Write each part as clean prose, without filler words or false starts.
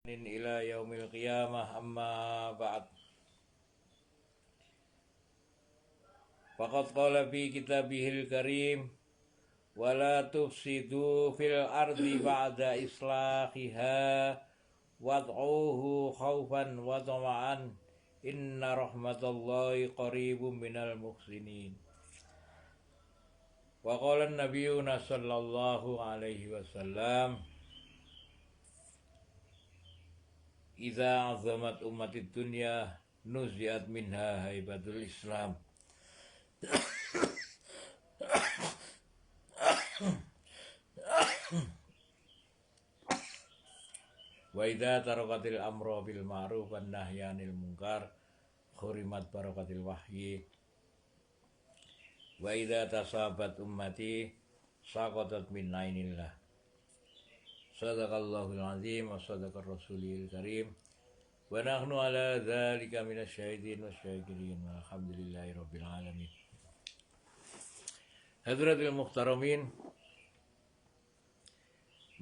إلى يوم القيامة أما بعد فقد قال في كتابه الكريم ولا تفسدوا في الأرض بعد إصلاحها وادعوه خوفا وطمعا إن رحمة الله قريب من المحسنين وقال النبي صلى الله عليه وسلم إذا عظمت أمة الدنيا نزعت منها هيبة الإسلام وإذا تركت الأمر بالمعروف والنهي عن المنكر حرمت بركة الوحي وإذا تصابت أمتي سقطت من عين الله صدق الله العظيم وصدق الرسول الكريم ونحن على ذلك من الشاهدين والشاكرين والحمد لله رب العالمين. Hadratil Muhtaramin,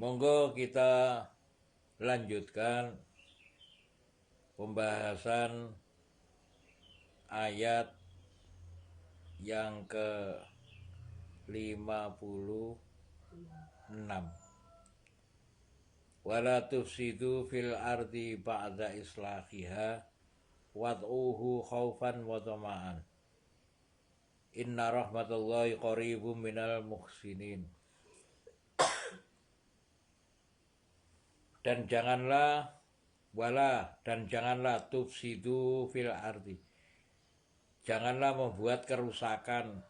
monggo kita lanjutkan pembahasan ayat yang ke-56. Wala tufsidu fil ardi ba'da islahiha wad'uhu khaufan wa tama'an inna rahmatallahi qaribum minal muhsinin. Dan janganlah tufsidu fil ardi, janganlah membuat kerusakan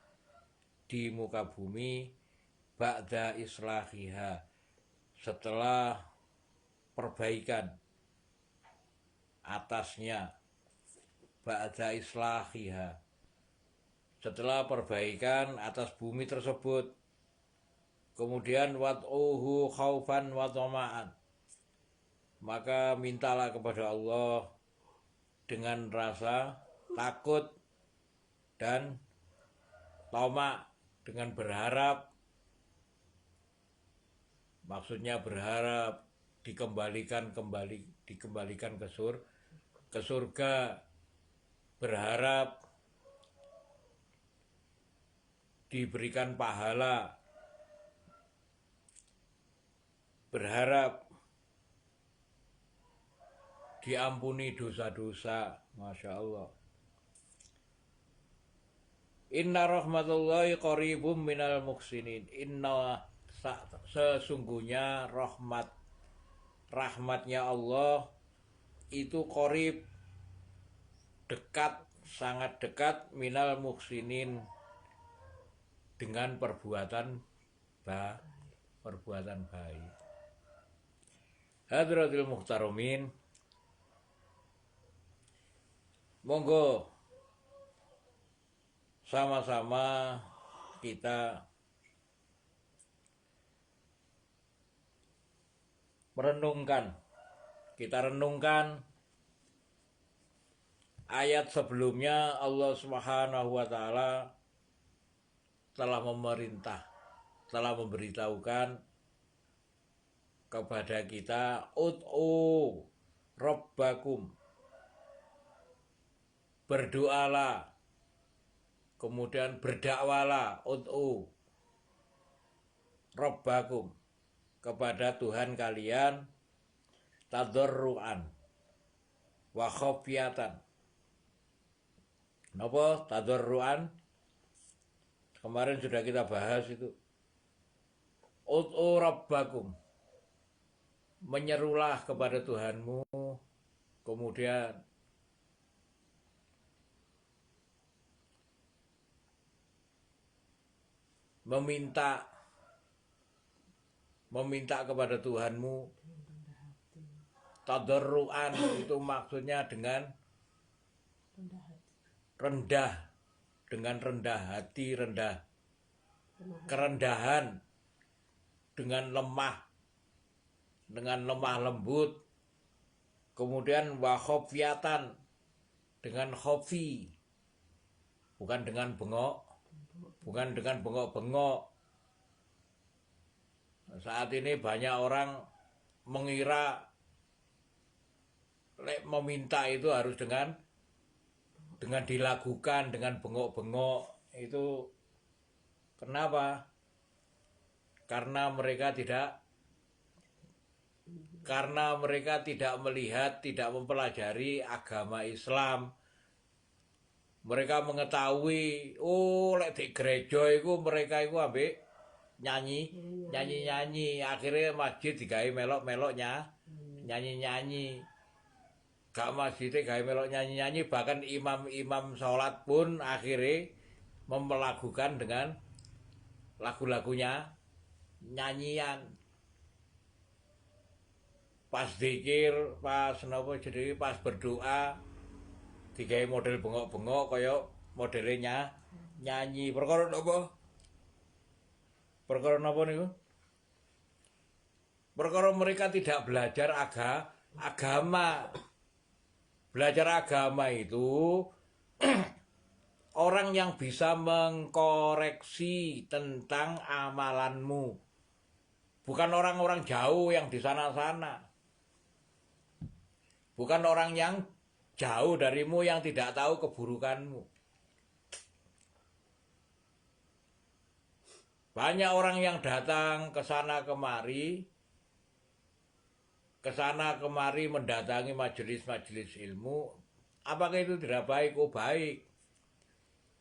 di muka bumi ba'da islahiha, setelah perbaikan atasnya, ba'da islahiha, setelah perbaikan atas bumi tersebut. Kemudian wad'uhu khaufan wa tama'an, maka mintalah kepada Allah dengan rasa takut dan tamak, dengan berharap, maksudnya berharap dikembalikan ke surga, berharap diberikan pahala, berharap diampuni dosa-dosa. Masya Allah. Inna rahmatullahi qaribum minal muhsinin. Inna, sesungguhnya rahmatnya Allah itu qarib, dekat, sangat dekat, minal muhsinin, dengan perbuatan baik. Hadratil Muhtaramin, monggo sama-sama kita renungkan ayat sebelumnya. Allah Subhanahu wa taala telah memberitahukan kepada kita, ud'u rabbakum, berdoalah, kemudian berdakwalah, ud'u rabbakum, kepada Tuhan kalian, tadarruan wa khafiyatan. Napa tadarruan? Kemarin sudah kita bahas itu. Ud'u rabbakum, menyerulah kepada Tuhanmu, kemudian meminta kepada Tuhanmu. Tadarruan itu maksudnya dengan rendah, dengan rendah hati, kerendahan, dengan lemah lembut. Kemudian wa khofiyatan, dengan khofi, bukan dengan bengok. Saat ini banyak orang mengira meminta itu harus dengan dilakukan dengan bengok-bengok itu. Kenapa? Karena mereka tidak melihat, tidak mempelajari agama Islam. Mereka mengetahui, oh lek di gereja itu mereka itu ambek nyanyi, akhirnya masjid digawe melok-meloknya nyanyi. Gak masjidnya gawe melok nyanyi, bahkan imam sholat pun akhirnya melakukan dengan lagu-lagunya nyanyian. Pas zikir, pas berdoa digawe model bengok-bengok kaya modelnya nyanyi. Perkara napa niku? Perkara mereka tidak belajar agama. Belajar agama itu orang yang bisa mengkoreksi tentang amalanmu. Bukan orang-orang jauh yang di sana-sana. Bukan orang yang jauh darimu yang tidak tahu keburukanmu. Banyak orang yang datang ke sana kemari mendatangi majelis-majelis ilmu. Apakah itu tidak baik? Oh baik.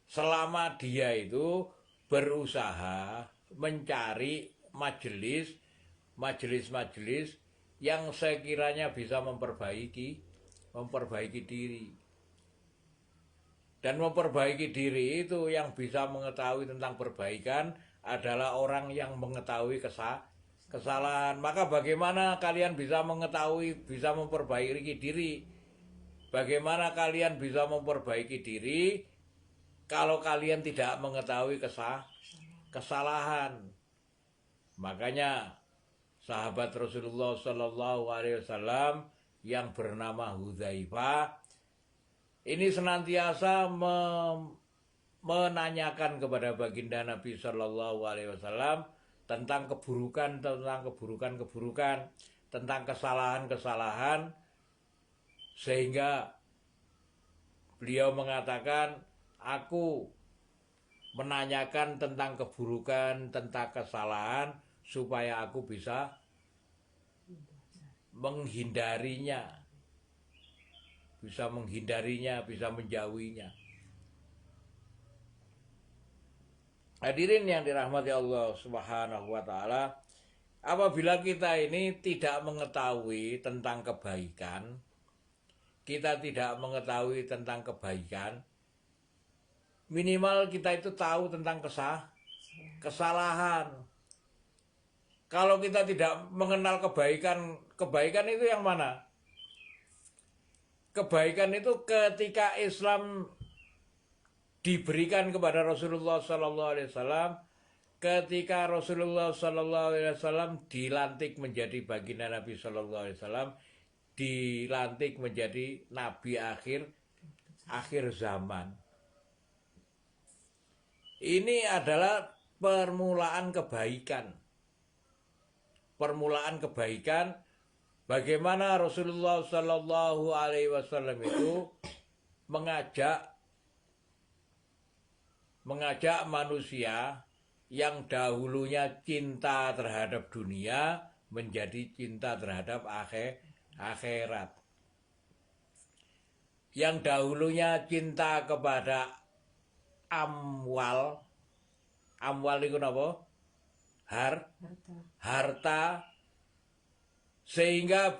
Selama dia itu berusaha mencari majelis yang sekiranya bisa memperbaiki diri. Dan memperbaiki diri itu yang bisa mengetahui tentang perbaikan adalah orang yang mengetahui kesalahan. Maka bagaimana kalian bisa mengetahui, bisa memperbaiki diri? Bagaimana kalian bisa memperbaiki diri kalau kalian tidak mengetahui kesalahan? Makanya sahabat Rasulullah Shallallahu Alaihi Wasallam yang bernama Hudzaifah ini senantiasa menanyakan kepada baginda Nabi Shallallahu Alaihi Wasallam tentang keburukan, tentang kesalahan, sehingga beliau mengatakan, aku menanyakan tentang keburukan, tentang kesalahan, supaya aku bisa menghindarinya, bisa menjauhinya. Hadirin yang dirahmati Allah Subhanahu wa taala, apabila kita ini tidak mengetahui tentang kebaikan, minimal kita itu tahu tentang kesalahan. Kalau kita tidak mengenal kebaikan itu yang mana? Kebaikan itu ketika Islam diberikan kepada Rasulullah Sallallahu Alaihi Wasallam, ketika Rasulullah Sallallahu Alaihi Wasallam dilantik menjadi baginda Nabi Sallallahu Alaihi Wasallam, dilantik menjadi Nabi akhir zaman. Ini adalah permulaan kebaikan. Bagaimana Rasulullah Sallallahu Alaihi Wasallam itu mengajak manusia yang dahulunya cinta terhadap dunia menjadi cinta terhadap akhirat. Yang dahulunya cinta kepada amwal itu apa? Harta, sehingga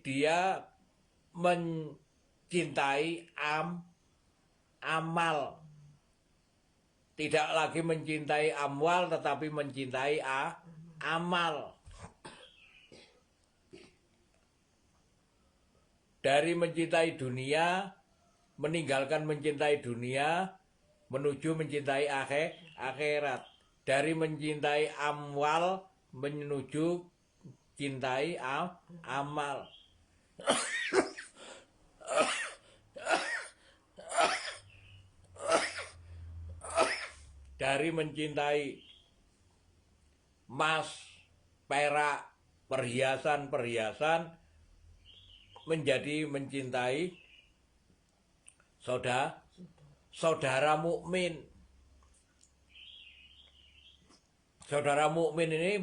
dia mencintai amal. Tidak lagi mencintai amwal tetapi mencintai amal. Dari mencintai dunia, meninggalkan mencintai dunia, menuju mencintai akhirat. Dari mencintai amwal, menuju cintai amal. Dari mencintai emas, perak, perhiasan, menjadi mencintai saudara mukmin. Saudara mukmin ini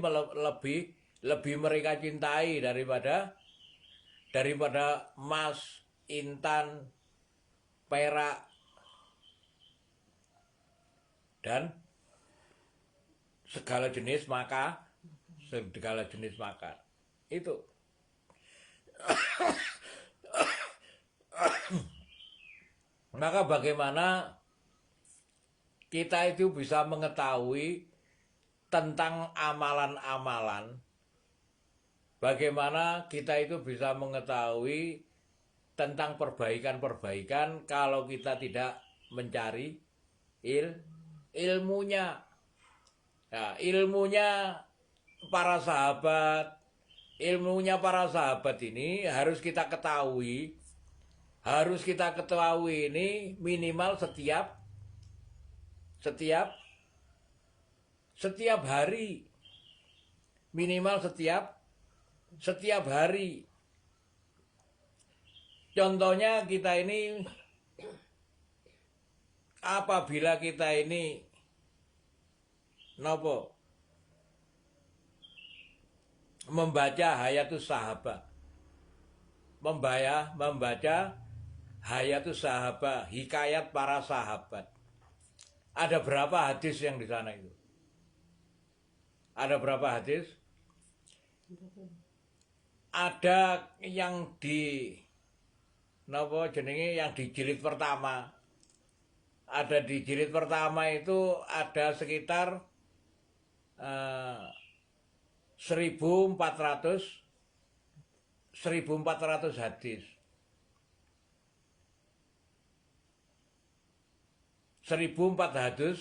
lebih mereka cintai daripada emas, intan, perak, dan segala jenis makan. Itu. Maka bagaimana kita itu bisa mengetahui tentang amalan-amalan, bagaimana kita itu bisa mengetahui tentang perbaikan-perbaikan kalau kita tidak mencari ilmunya. Ya, ilmunya para sahabat ini harus kita ketahui. Ini minimal setiap hari, minimal setiap hari. Contohnya kita ini, apabila kita ini membaca Hayatus Sahabat, membaca Hayatus Sahabat, hikayat para sahabat. Ada berapa hadis yang di sana itu? Ada berapa hadis? Ada yang di yang di jilid pertama. Ada di jilid pertama itu ada sekitar 1400 hadis. 1400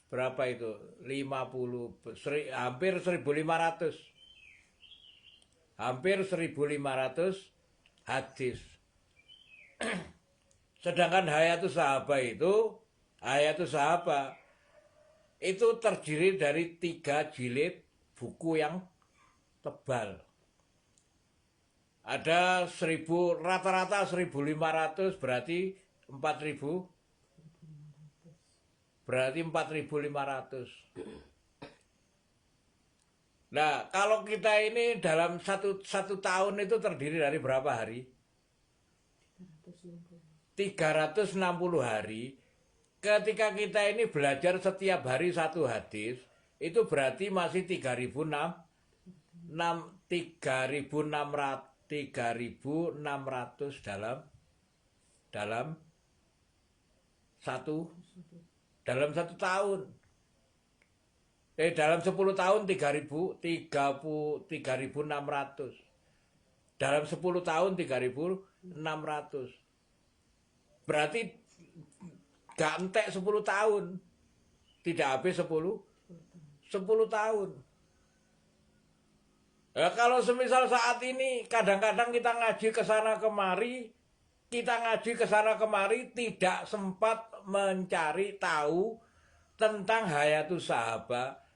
berapa itu? 50, hampir 1500. Hampir 1500 hadis. Sedangkan Hayatus Sahabat itu terdiri dari 3 jilid buku yang tebal. Ada rata-rata 1500 berarti 4000. Berarti 4500. Nah, kalau kita ini dalam satu tahun itu terdiri dari berapa hari? 360 hari. Ketika kita ini belajar setiap hari 1 hadis, itu berarti masih 3600 dalam satu tahun. Dalam 10 tahun 3.600. Dalam 10 tahun 3.600. Berarti gak entek 10 tahun. Tidak habis 10 tahun. Nah, kalau semisal saat ini kadang-kadang kita ngaji ke sana kemari, tidak sempat mencari tahu tentang Hayatus Sahabat.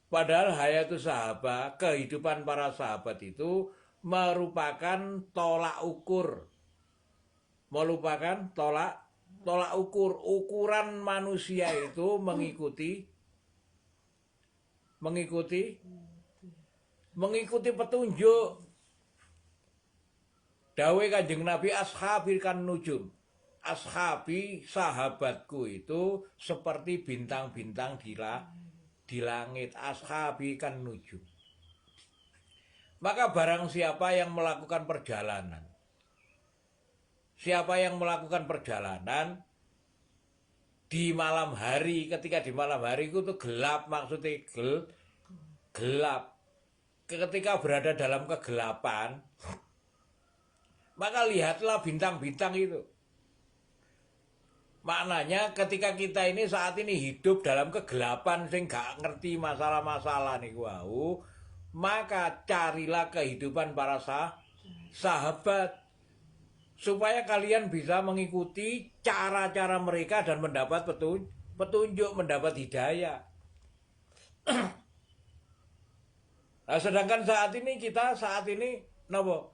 Padahal Hayatus Sahabat, kehidupan para sahabat itu merupakan tolak ukur. Ukuran manusia itu mengikuti petunjuk. Dawai Kanjeng Nabi, ashabi kan nujum. Ashabi, sahabatku itu seperti bintang-bintang di langit. Ashabi kan nujum. Maka barang siapa yang melakukan perjalanan, di malam hari, ketika di malam hari itu gelap, maksudnya gelap. Ketika berada dalam kegelapan, maka lihatlah bintang-bintang itu. Maknanya ketika kita ini saat ini hidup dalam kegelapan sing gak ngerti masalah-masalah nih wau, maka carilah kehidupan para sahabat supaya kalian bisa mengikuti cara-cara mereka dan mendapat petunjuk, mendapat hidayah. Nah, sedangkan saat ini napa?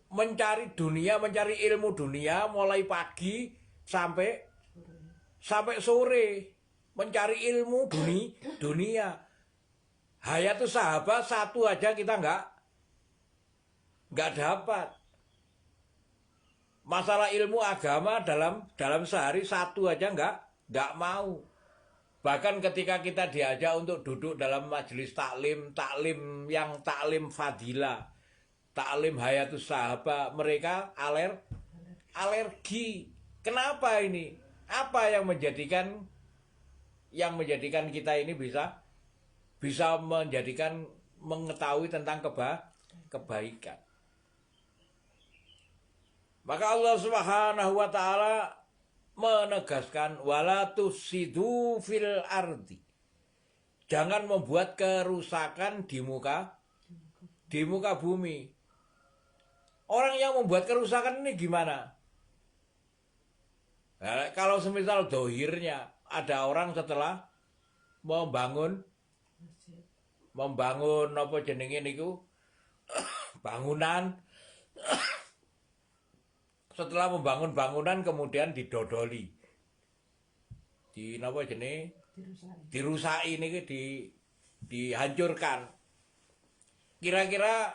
Mencari dunia, mencari ilmu dunia mulai pagi sampai sore, mencari ilmu dunia. Hayatus sahabat satu aja kita nggak dapat. Masalah ilmu agama dalam sehari satu aja nggak mau. Bahkan ketika kita diajak untuk duduk dalam majelis taklim yang taklim fadilah, taklim hayatus sahabat, mereka alergi. Kenapa ini? Apa yang menjadikan kita ini bisa menjadikan mengetahui tentang kebaikan? Maka Allah Subhanahu wa taala menegaskan wala tufsidu fil ardi. Jangan membuat kerusakan di muka bumi. Orang yang membuat kerusakan ini gimana? Nah, kalau semisal dohirnya ada orang setelah membangun apa jenenge niku bangunan, setelah membangun bangunan kemudian didodoli, di napa jenenge dirusaki niki dihancurkan. Kira-kira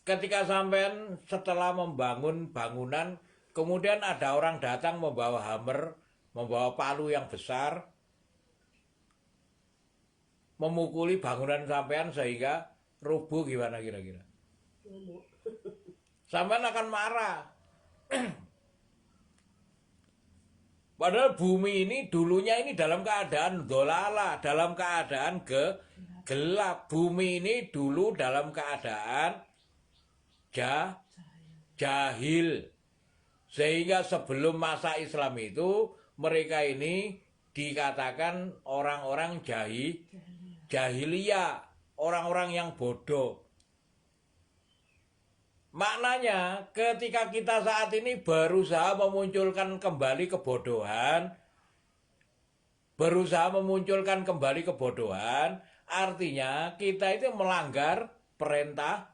ketika sampean setelah membangun bangunan kemudian ada orang datang membawa hammer, membawa palu yang besar, memukuli bangunan sampean sehingga rubuh, gimana kira-kira? Sampean akan marah. Padahal bumi ini dulunya ini dalam keadaan dolala, dalam keadaan gelap. Bumi ini dulu dalam keadaan jahil. Sehingga sebelum masa Islam itu mereka ini dikatakan orang-orang jahiliyah, orang-orang yang bodoh. Maknanya ketika kita saat ini berusaha memunculkan kembali kebodohan, artinya kita itu melanggar perintah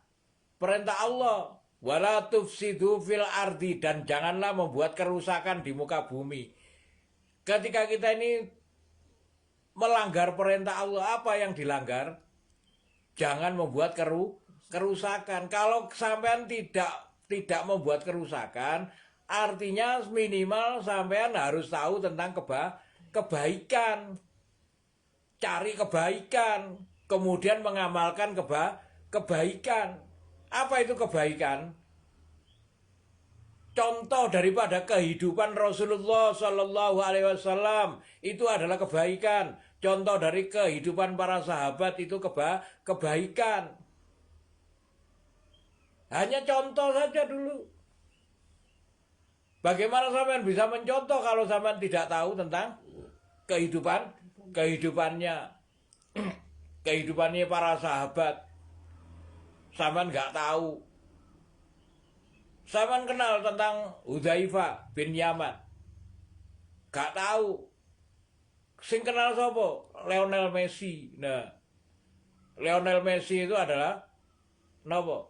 Allah. Wala tufsidu fil ardi, dan janganlah membuat kerusakan di muka bumi. Ketika kita ini melanggar perintah Allah, apa yang dilanggar? Jangan membuat kerusakan. Kalau sampean tidak membuat kerusakan, artinya minimal sampean harus tahu tentang kebaikan. Cari kebaikan, kemudian mengamalkan kebaikan. Apa itu kebaikan? Contoh daripada kehidupan Rasulullah Shallallahu Alaihi Wasallam itu adalah kebaikan. Contoh dari kehidupan para sahabat itu kebaikan. Hanya contoh saja dulu. Bagaimana sampean bisa mencontoh kalau sampean tidak tahu tentang kehidupannya para sahabat? Sampean nggak tahu. Sampean kenal tentang Hudzaifah bin Yaman? Gak tahu. Sing kenal sapa? Lionel Messi. Nah, Lionel Messi itu adalah napa?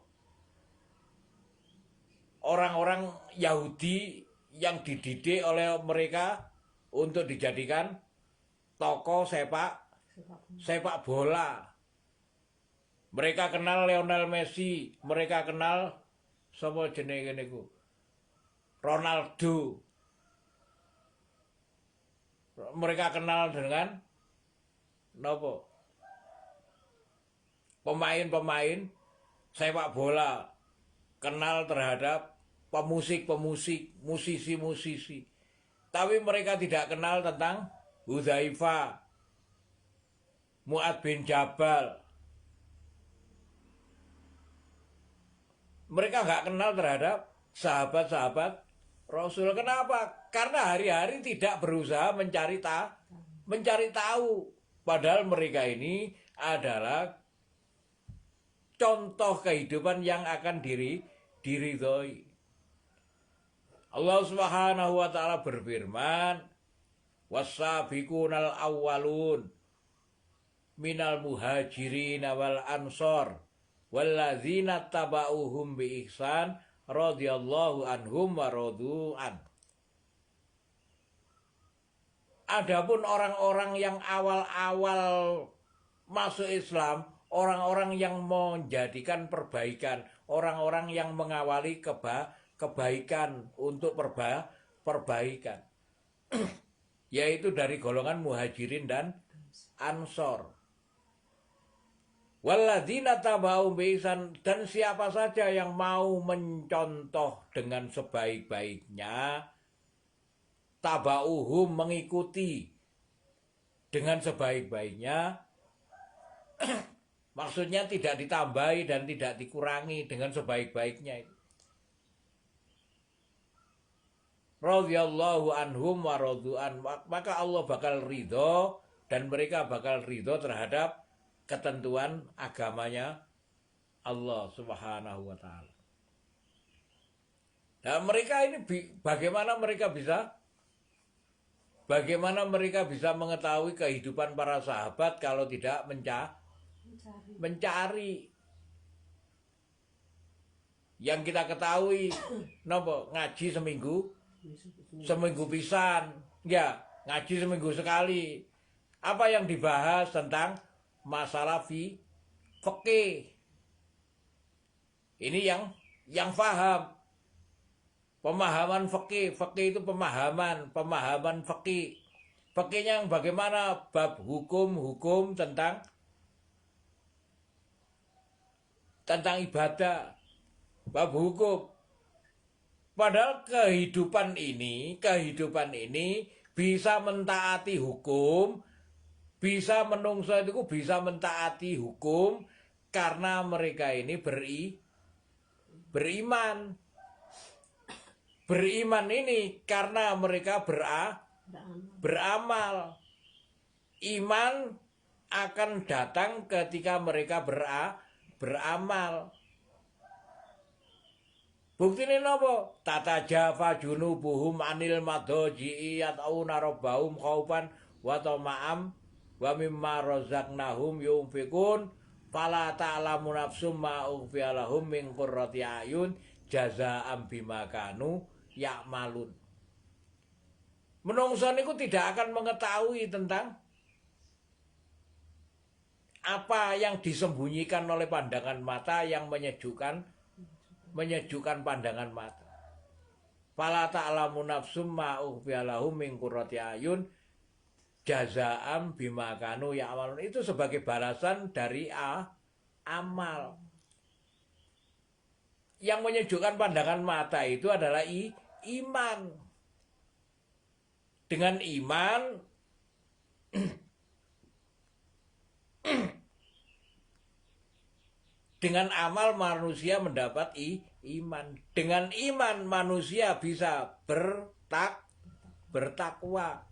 Orang-orang Yahudi yang dididik oleh mereka untuk dijadikan tokoh sepak bola. Mereka kenal Lionel Messi, mereka kenal sapa jenenge niku? Ronaldo. Mereka kenal dengan napa? Pemain-pemain sepak bola, kenal terhadap pemusik-pemusik, musisi-musisi. Tapi mereka tidak kenal tentang Hudzaifah, Mu'ad bin Jabal. Mereka nggak kenal terhadap sahabat-sahabat Rasul. Kenapa? Karena hari-hari tidak berusaha mencari tahu. Padahal mereka ini adalah contoh kehidupan yang akan diridhoi. Allah Subhanahu wa taala berfirman, "Was-sabiqunal awwalun minal muhajirin wal ansor walladzina tabauhum bi ihsan radhiyallahu anhum wa radu an. Adapun orang-orang yang awal-awal masuk Islam, orang-orang yang menjadikan perbaikan, orang-orang yang mengawali kebaikan untuk perbaikan, yaitu dari golongan muhajirin dan ansor. Walladzina tabau biihsan, dan siapa saja yang mau mencontoh dengan sebaik-baiknya, tabauhum mengikuti dengan sebaik-baiknya, maksudnya tidak ditambahi dan tidak dikurangi, dengan sebaik-baiknya. Radhiyallahu anhum wa radu'an, maka Allah bakal ridho dan mereka bakal ridho terhadap ketentuan agamanya Allah Subhanahu wa ta'ala. Dan mereka ini bagaimana mereka bisa mengetahui kehidupan para sahabat kalau tidak mencari. Yang kita ketahui nopo ngaji seminggu pisan, ya ngaji seminggu sekali. Apa yang dibahas tentang masalah fikih. Ini yang paham. Pemahaman fikih. Fikih itu pemahaman fikih. Fikihnya yang bagaimana? Bab hukum tentang ibadah. Bab hukum. Padahal kehidupan ini bisa mentaati hukum, bisa menungso itu bisa mentaati hukum karena mereka ini beriman. Beriman ini karena mereka beramal. Iman akan datang ketika mereka beramal. Bukti ini apa? Tata jafa junubuhum anil madoji'i yat'una rabbahum khaufan wa tama'am wa mimma razaqnahum yunfikun fala ta'lamu nafsum ma ukhfiya lahum min qurrati ayun jazaa'an bima kanu ya'malun. Menungso niku tidak akan mengetahui tentang apa yang disembunyikan oleh pandangan mata yang menyejukkan pandangan mata. Fala ta'lamu nafsum ma ukhfiya lahum min qurrati ayun jazaa'an bima kanu ya'malun. Itu sebagai balasan dari amal. Yang menyejukkan pandangan mata itu adalah iman. Dengan iman dengan amal manusia mendapat iman. Dengan iman manusia bisa bertakwa.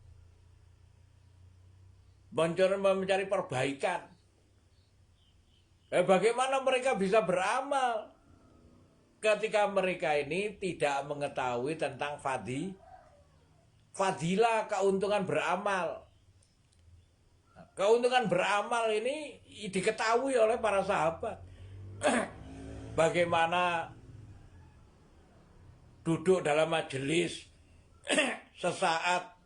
Mencari perbaikan. Bagaimana mereka bisa beramal ketika mereka ini tidak mengetahui tentang fadilah keuntungan beramal. Keuntungan beramal ini diketahui oleh para sahabat. Bagaimana duduk dalam majelis sesaat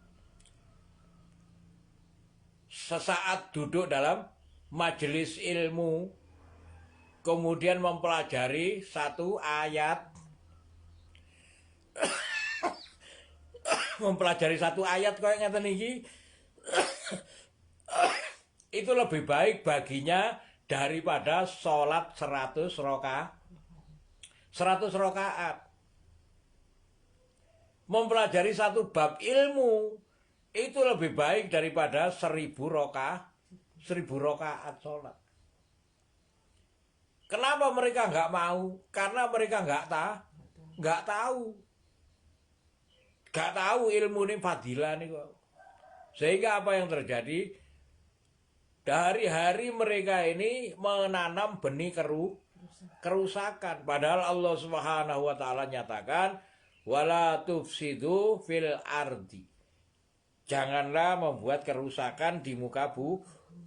duduk dalam majelis ilmu, kemudian mempelajari satu ayat, kayak ngeten iki, itu lebih baik baginya daripada sholat 100 rakaat. Mempelajari satu bab ilmu itu lebih baik daripada 1000 rakaat sholat. Kenapa mereka nggak mau? Karena mereka nggak tahu ilmu ini fadilah nih kok. Sehingga apa yang terjadi? Dari hari mereka ini menanam benih kerusakan. Padahal Allah Subhanahu wa ta'ala nyatakan wala tufsidu fil ardi. Janganlah membuat kerusakan di muka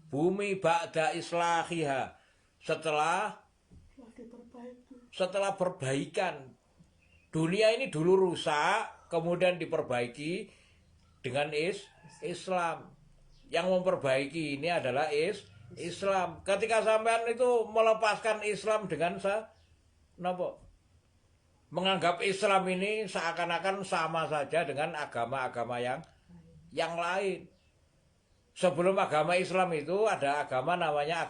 bumi ba'da islahiha. Setelah setelah perbaikan. Dunia ini dulu rusak, kemudian diperbaiki dengan Islam. Yang memperbaiki ini adalah Islam. Ketika sampean itu melepaskan Islam dengan menganggap Islam ini seakan-akan sama saja dengan agama-agama yang lain. Sebelum agama Islam itu ada agama namanya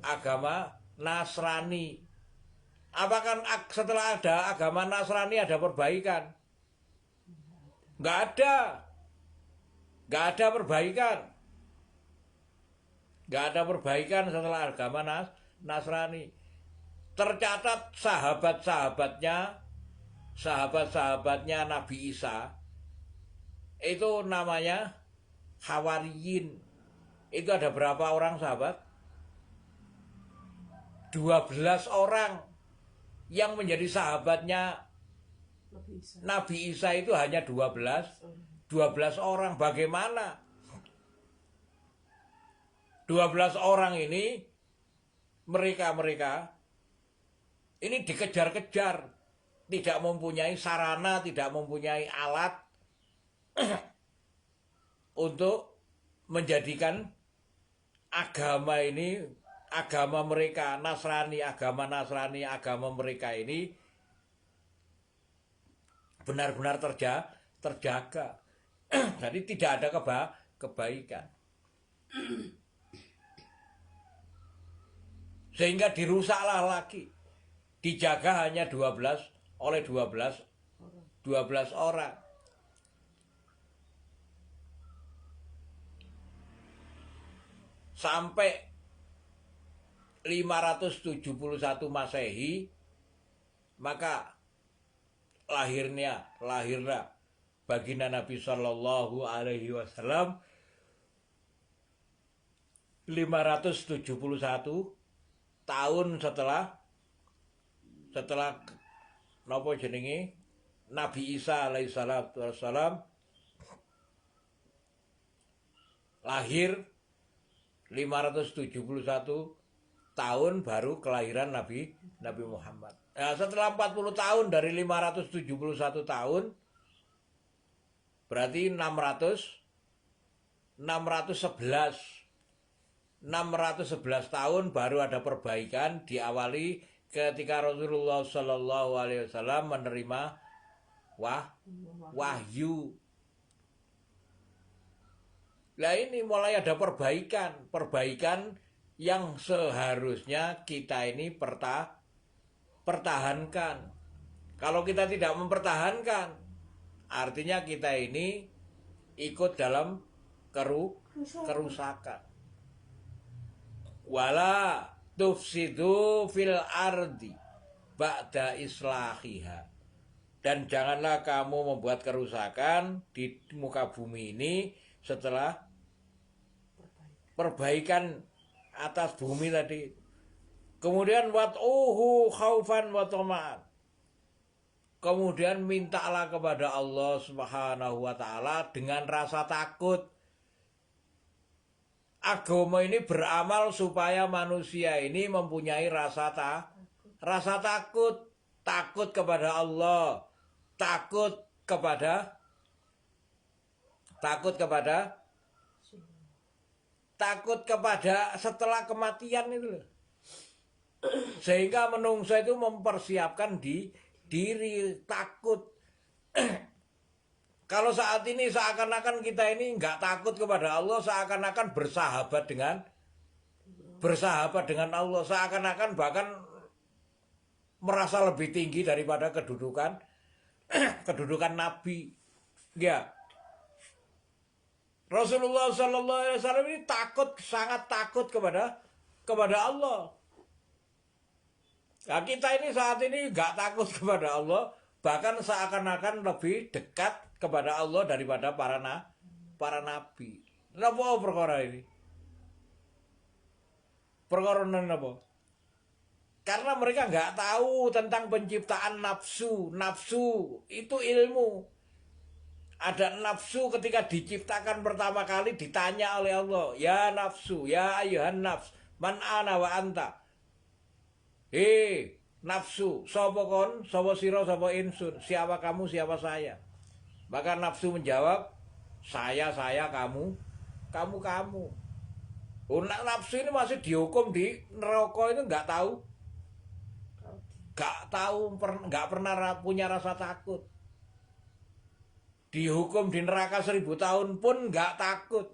agama Nasrani. Apakah setelah ada agama Nasrani ada perbaikan? Nggak ada. Nggak ada perbaikan. Nggak ada perbaikan setelah agama Nasrani. Tercatat sahabat-sahabatnya Nabi Isa itu namanya Hawariyin. Itu ada berapa orang sahabat? 12 orang yang menjadi sahabatnya Nabi Isa itu hanya 12 orang. Bagaimana 12 orang ini mereka ini dikejar-kejar, tidak mempunyai sarana, tidak mempunyai alat untuk menjadikan agama ini, agama mereka agama mereka ini benar-benar terjaga. Jadi tidak ada kebaikan. Sehingga dirusaklah lagi. Dijaga hanya 12 orang. Sampai 571 Masehi, maka lahirlah baginda Nabi Shallallahu Alaihi Wasallam 571 tahun setelah napa jenenge Nabi Isa alaihissalatu wassalam lahir. 571 tahun baru kelahiran Nabi Muhammad. Nah, setelah 40 tahun dari 571 tahun berarti 611 tahun baru ada perbaikan, diawali ketika Rasulullah Shallallahu Alaihi Wasallam menerima wahyu. Nah ini mulai ada perbaikan yang seharusnya kita ini pertahankan. Kalau kita tidak mempertahankan, artinya kita ini ikut dalam kerusakan. Wala tufsidu fil ardi ba'da islahiha. Dan janganlah kamu membuat kerusakan di muka bumi ini setelah perbaikan atas bumi tadi. Kemudian wat'uhu khaufan wa tama'an. Kemudian mintalah kepada Allah Subhanahu wa taala dengan rasa takut. Agama ini beramal supaya manusia ini mempunyai rasa takut kepada Allah, takut kepada setelah kematian itu. Sehingga menungso itu mempersiapkan diri takut. Kalau saat ini seakan-akan kita ini nggak takut kepada Allah, seakan-akan bersahabat dengan Allah, seakan-akan bahkan merasa lebih tinggi daripada kedudukan Nabi. Ya, Rasulullah Shallallahu Alaihi Wasallam ini sangat takut kepada Allah. Nah, kita ini saat ini nggak takut kepada Allah, bahkan seakan-akan lebih dekat kepada Allah daripada para nabi. Napa perkara ini? Perkara napa? Karena mereka nggak tahu tentang penciptaan nafsu. Nafsu itu ilmu. Ada nafsu ketika diciptakan pertama kali ditanya oleh Allah, ya nafsu, ya ayuhan nafs, man ana wa anta. Hei, nafsu, sapa kon, sapa sira, sapa insun, siapa kamu, siapa saya. Maka nafsu menjawab, saya, kamu, kamu. Oh, nafsu ini masih dihukum di neraka itu nggak tahu, nggak pernah punya rasa takut. Dihukum di neraka 1000 tahun pun nggak takut.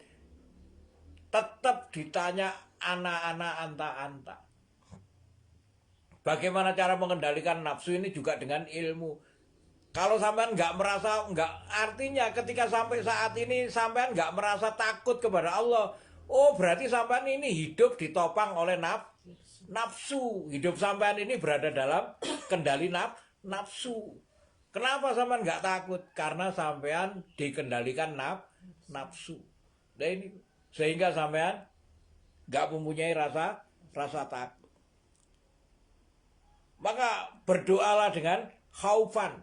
Tetap ditanya anak-anak anta-anta. Bagaimana cara mengendalikan nafsu ini juga dengan ilmu. Kalau sampean nggak merasa, nggak, artinya ketika sampai saat ini sampean nggak merasa takut kepada Allah, oh berarti sampean ini hidup ditopang oleh nafsu. Hidup sampean ini berada dalam kendali nafsu. Kenapa sampean nggak takut? Karena sampean dikendalikan nafsu. Nah ini sehingga sampean nggak mempunyai rasa takut. Maka berdoalah dengan khaufan.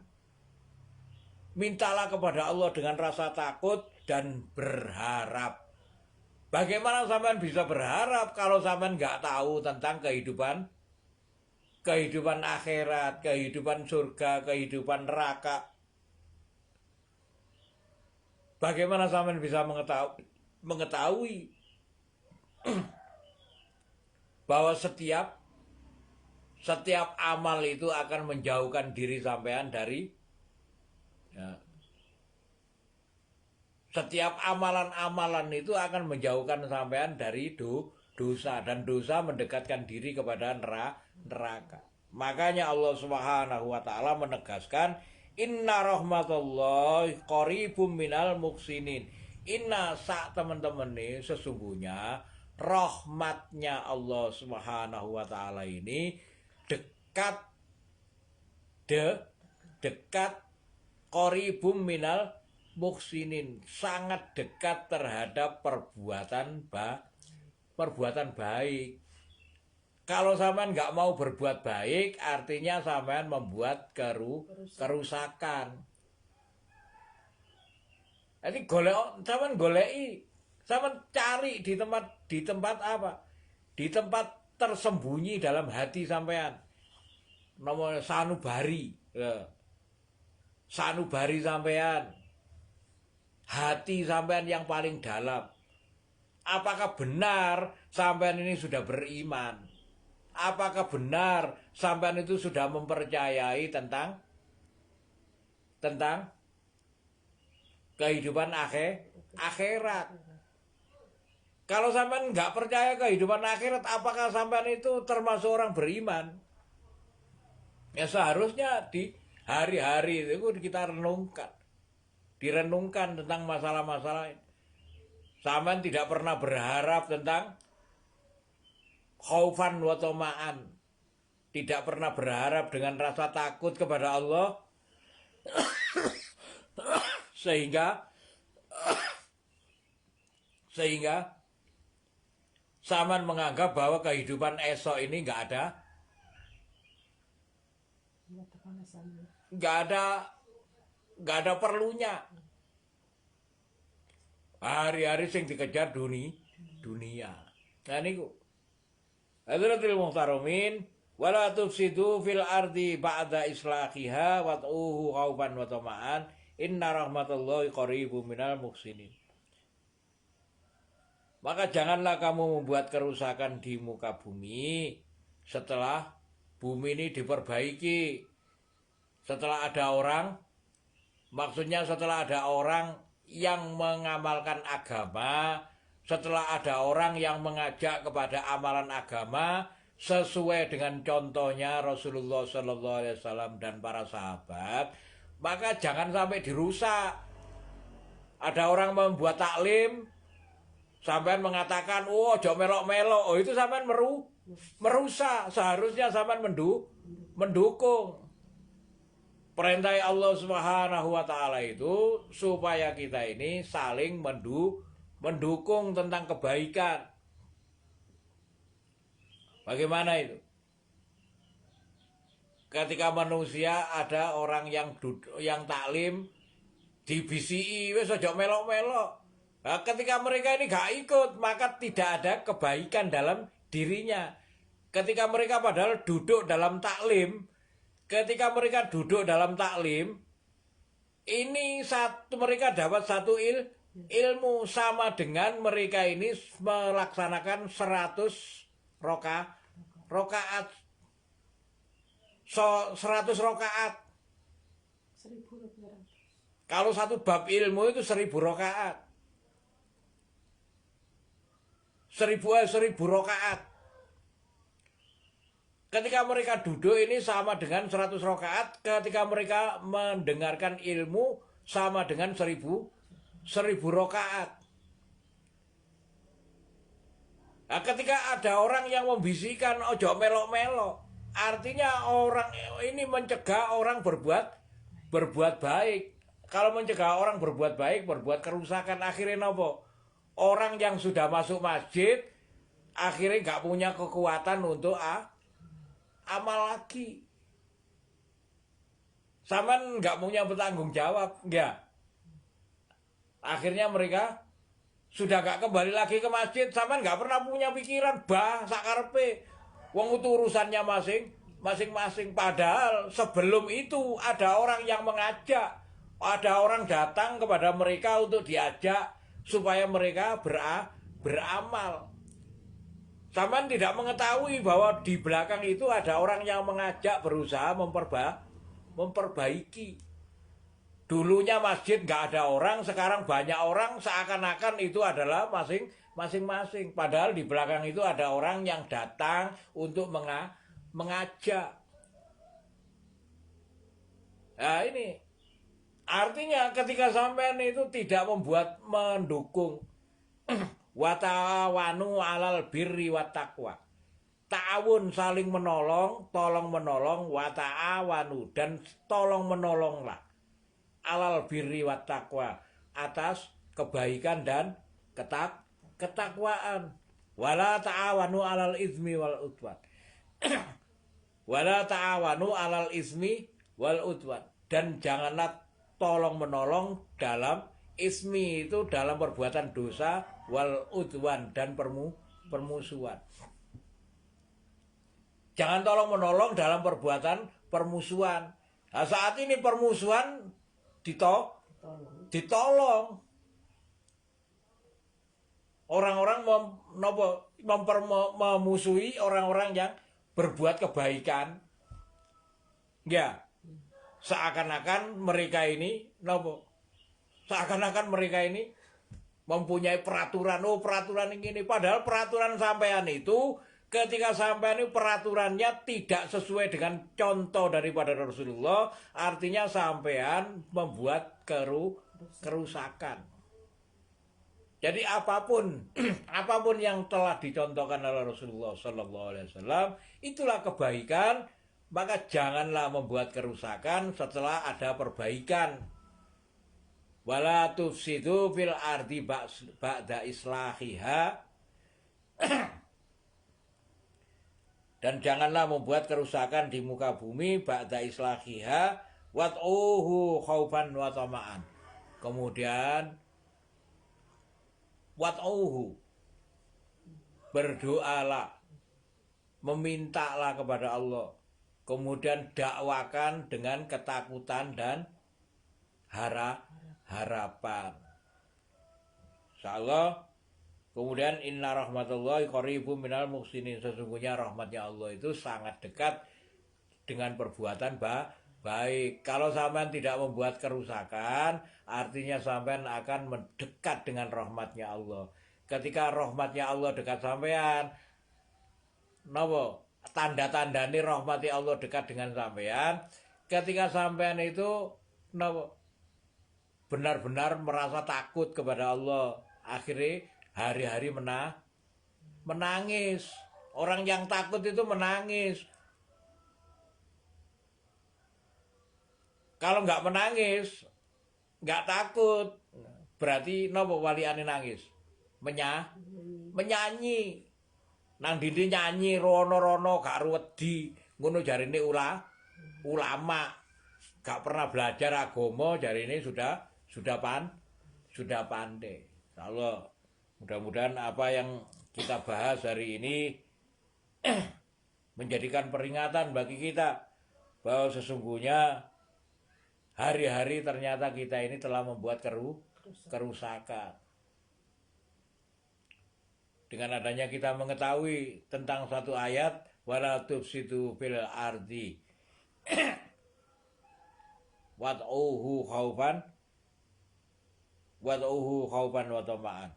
Mintalah kepada Allah dengan rasa takut dan berharap. Bagaimana sampean bisa berharap kalau sampean nggak tahu tentang kehidupan akhirat, kehidupan surga, kehidupan neraka? Bagaimana sampean bisa mengetahui bahwa setiap amal itu akan menjauhkan diri sampean dari setiap amalan-amalan itu akan menjauhkan sampean dari dosa, dan dosa mendekatkan diri kepada neraka. Makanya Allah Subhanahu wa taala menegaskan, inna rahmatullahi qaribum minal muksinin. Inna sak teman-teman nih, sesungguhnya rahmatnya Allah Subhanahu wa taala ini dekat qaribum minal muksinin, sangat dekat terhadap perbuatan baik. Kalau sampean nggak mau berbuat baik, artinya sampean membuat kerusakan. Jadi sampean cari di tempat apa? Di tempat tersembunyi dalam hati sampean. Namanya sanubari. Sanubari sampean. Hati sampean yang paling dalam. Apakah benar sampean ini sudah beriman? Apakah benar sampean itu sudah mempercayai tentang kehidupan akhirat? Kalau sampean nggak percaya kehidupan akhirat, apakah sampean itu termasuk orang beriman? Ya seharusnya di hari-hari itu kita direnungkan tentang masalah-masalah ini. Sampean tidak pernah berharap tentang khaufan wa tama'an. Tidak pernah berharap dengan rasa takut kepada Allah. sehingga sampean menganggap bahwa kehidupan esok ini nggak ada perlunya. Hari-hari sing dikejar dunia. Nah niku. Hadratil muhtaromin, wala tufsidu fil ardi ba'da islahiha wat'uhu khaufan wa tama'an, inna rahmatullahi qaribum minal muksinin. Maka janganlah kamu membuat kerusakan di muka bumi setelah bumi ini diperbaiki. Setelah ada orang, maksudnya setelah ada orang yang mengamalkan agama, setelah ada orang yang mengajak kepada amalan agama sesuai dengan contohnya Rasulullah SAW dan para sahabat, maka jangan sampai dirusak. Ada orang membuat taklim, sampean mengatakan, oh ojo melok-melok, oh itu sampean merusak. Seharusnya sampean mendukung. Perintah Allah Subhanahu wa taala itu supaya kita ini saling mendukung tentang kebaikan. Bagaimana itu? Ketika manusia ada orang yang taklim dibisiki, wis aja melok-melok. Nah, ketika mereka ini gak ikut, maka tidak ada kebaikan dalam dirinya. Ketika mereka padahal duduk dalam taklim, ini mereka dapat satu ilmu sama dengan mereka ini melaksanakan 100 rokaat 100 rokaat. Kalau satu bab ilmu itu 1000 rokaat. 1000 rokaat. Ketika mereka duduk ini sama dengan 100 rokaat. Ketika mereka mendengarkan ilmu sama dengan 1000 rokaat. Nah, ketika ada orang yang membisikkan ojo melok-melok, artinya orang ini mencegah orang berbuat baik. Kalau mencegah orang berbuat baik, berbuat kerusakan, akhirnya nopo? Orang yang sudah masuk masjid akhirnya nggak punya kekuatan untuk amal lagi. Saman nggak punya bertanggung jawab, enggak. Akhirnya mereka sudah gak kembali lagi ke masjid. Saman nggak pernah punya pikiran sakarepe. Wong itu urusannya masing-masing. Padahal sebelum itu ada orang yang mengajak, ada orang datang kepada mereka untuk diajak supaya mereka beramal. Saman tidak mengetahui bahwa di belakang itu ada orang yang mengajak berusaha memperbaiki. Dulunya masjid nggak ada orang, sekarang banyak orang, seakan-akan itu adalah masing-masing. Padahal di belakang itu ada orang yang datang untuk mengajak. Nah ini artinya ketika sampean itu tidak mendukung wa ta'awanu 'alal birri wat taqwa. Ta'awun saling menolong, tolong menolong, wa ta'awanu dan tolong menolonglah 'alal birri wat taqwa, atas kebaikan dan ketakwaan. Wala ta'awanu 'alal izmi wal udwan. Wala ta'awanu 'alal izmi wal udwan, dan janganlah tolong menolong dalam ismi, itu dalam perbuatan dosa, wal udwan dan permusuhan. Jangan tolong menolong dalam perbuatan permusuhan. Nah, saat ini permusuhan ditolong. Orang-orang memusuhi orang-orang yang berbuat kebaikan. Ya, seakan-akan mereka ini mempunyai peraturan. Oh, peraturan ini. Padahal peraturan sampean itu, ketika sampean ini peraturannya tidak sesuai dengan contoh daripada Rasulullah, artinya sampean membuat kerusakan. Jadi apapun yang telah dicontohkan oleh Rasulullah Sallallahu Alaihi Wasallam, itulah kebaikan. Maka janganlah membuat kerusakan setelah ada perbaikan. Wala tufsidu fil ardi ba'da islahiha. Dan janganlah membuat kerusakan di muka bumi ba'da islahiha wat'uhu khaufan wa tama'an. Kemudian wat'uhu, berdoalah, memintalah kepada Allah. Kemudian dakwakan dengan ketakutan dan harapan. Insyaallah. Kemudian inna rahmatullahi qaribum minal muhsinin, sesungguhnya rahmatnya Allah itu sangat dekat dengan perbuatan baik. Kalau sampean tidak membuat kerusakan, artinya sampean akan mendekat dengan rahmatnya Allah. Ketika rahmatnya Allah dekat sampean, tanda-tanda ini rahmatnya Allah dekat dengan sampean, ketika sampean itu benar-benar merasa takut kepada Allah, akhirnya hari-hari menangis. Orang yang takut itu menangis. Kalau nggak menangis, nggak takut, berarti waliane nangis? Menyanyi. Nang dindi nyanyi rono-rono gak wedi, ngono jarine ulama gak pernah belajar agama, jarine sudah pandai. Insyaallah mudah-mudahan apa yang kita bahas hari ini menjadikan peringatan bagi kita bahwa sesungguhnya hari-hari ternyata kita ini telah membuat kerusakan. Dengan adanya kita mengetahui tentang satu ayat, wala tufsidu fil ardi wad'uhu khaufan wa tama'an.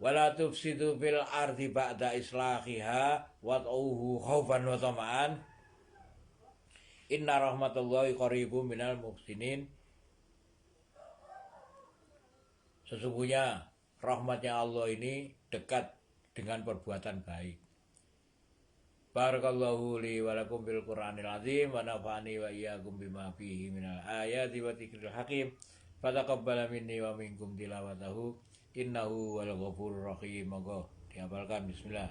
Wala tufsidu fil ardi ba'da islahiha wad'uhu khaufan wa tama'an. Inna rahmatullahi qaribum minal muhsinin. Sesungguhnya rahmatnya Allah ini dekat dengan perbuatan baik. Barakallahu li wa lakum bil Qur'anil azim wa nafa'ani wa iyyakum bima fihi minal ayati wa dzikril hakim. Fataqabbala minni wa minkum tilawatahu innahu wal ghafurur rahim. Monggo dihafalkan bismillah.